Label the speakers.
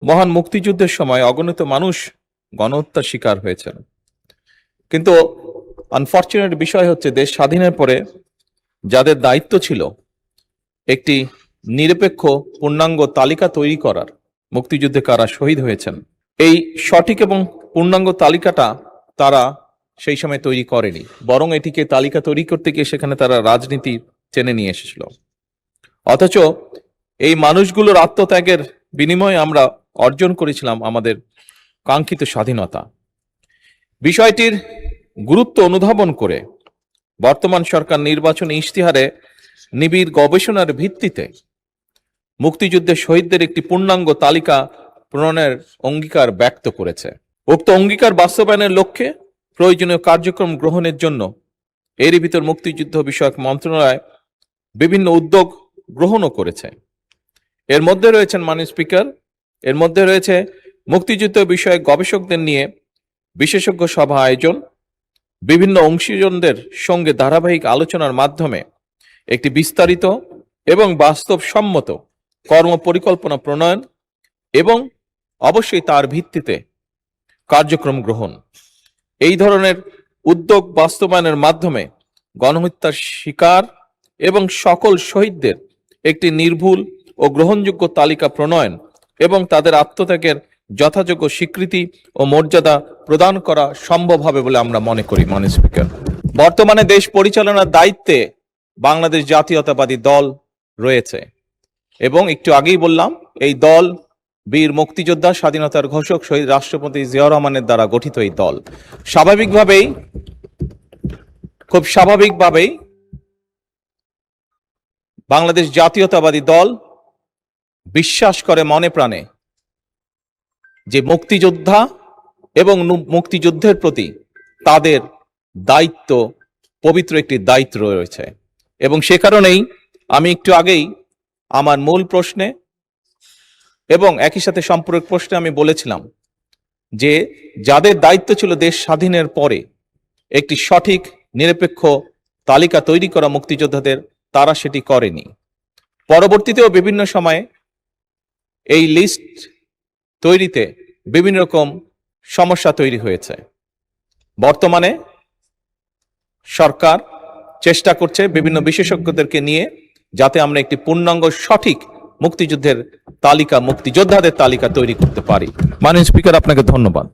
Speaker 1: মহান মুক্তিযুদ্ধের সময় অগণিত মানুষ গণহত্যার শিকার হয়েছেন। কিন্তু আনফরচুনেট বিষয় হচ্ছে, দেশ স্বাধীনের পরে যাদের দায়িত্ব ছিল একটি নিরপেক্ষ পূর্ণাঙ্গ তালিকা তৈরি করার, মুক্তিযুদ্ধে কারা শহীদ হয়েছেন, এই সঠিক এবং পূর্ণাঙ্গ তালিকাটা তারা সেই সময় তৈরি করেনি, বরং এটিকে তালিকা তৈরি করতে গিয়ে সেখানে তারা রাজনীতি টেনে নিয়ে এসেছিল। অথচ এই মানুষগুলোর আত্মত্যাগের বিনিময়ে আমরা অর্জন করেছিলাম আমাদের কাঙ্ক্ষিত স্বাধীনতা। বিষয়টির গুরুত্ব অনুধাবন করে বর্তমান সরকার নির্বাচনী ইশতেহারে নিবিড় গবেষণার ভিত্তিতে মুক্তিযুদ্ধের শহীদদের একটি পূর্ণাঙ্গ তালিকা প্রণয়নের অঙ্গীকার ব্যক্ত করেছে। উক্ত অঙ্গীকার বাস্তবায়নের লক্ষ্যে প্রয়োজনীয় কার্যক্রম গ্রহণের জন্য এরই ভিতর মুক্তিযুদ্ধ বিষয়ক মন্ত্রণালয় বিভিন্ন উদ্যোগ গ্রহণও করেছে। এর মধ্যে রয়েছেন মাননীয় স্পিকার, এর মধ্যে রয়েছে মুক্তিযুদ্ধ বিষয়ক গবেষকদের নিয়ে বিশেষজ্ঞ সভা আয়োজন, বিভিন্ন অংশীজনদের সঙ্গে ধারাবাহিক আলোচনার মাধ্যমে একটি বিস্তারিত এবং বাস্তবসম্মত কর্ম পরিকল্পনা প্রণয়ন এবং অবশ্যই তার ভিত্তিতে কার্যক্রম গ্রহণ। এই ধরনের উদ্যোগ বাস্তবায়নের মাধ্যমে গণহত্যার শিকার এবং সকল শহীদদের একটি নির্ভুল ও গ্রহণযোগ্য তালিকা প্রণয়ন এবং তাদের আত্মত্যাগের যথাযোগ্য স্বীকৃতি ও মর্যাদা প্রদান করা সম্ভব হবে বলে আমরা মনে করি। মাননীয় স্পিকার, বর্তমানে দেশ পরিচালনার দায়িত্বে বাংলাদেশ জাতীয়তাবাদী দল রয়েছে এবং একটু আগেই বললাম, এই দল বীর মুক্তিযোদ্ধা, স্বাধীনতার ঘোষক শহীদ রাষ্ট্রপতি জিয়াউর রহমানের দ্বারা গঠিত। এই দল খুব স্বাভাবিকভাবেই বাংলাদেশ জাতীয়তাবাদী দল বিশ্বাস করে মনে প্রাণে যে মুক্তিযোদ্ধা এবং মুক্তিযুদ্ধের প্রতি তাদের দায়িত্ব, পবিত্র একটি দায়িত্ব রয়েছে। এবং সে কারণেই আমি একটু আগেই আমার মূল প্রশ্নে এবং একই সাথে সম্পূরক প্রশ্নে আমি বলেছিলাম যে যাদের দায়িত্ব ছিল দেশ স্বাধীনের পরে একটি সঠিক নিরপেক্ষ তালিকা তৈরি করা মুক্তিযোদ্ধাদের, তারা সেটি করেনি। পরবর্তীতেও বিভিন্ন সময়ে এই লিস্ট তৈরিতে বিভিন্ন রকম সমস্যা তৈরি হয়েছে। বর্তমানে সরকার চেষ্টা করছে বিভিন্ন বিশেষজ্ঞদেরকে নিয়ে যাতে আমরা একটি পূর্ণাঙ্গ সঠিক মুক্তিযুদ্ধের তালিকা, মুক্তিযোদ্ধাদের তালিকা তৈরি করতে পারি। মাননীয় স্পিকার, আপনাকে ধন্যবাদ।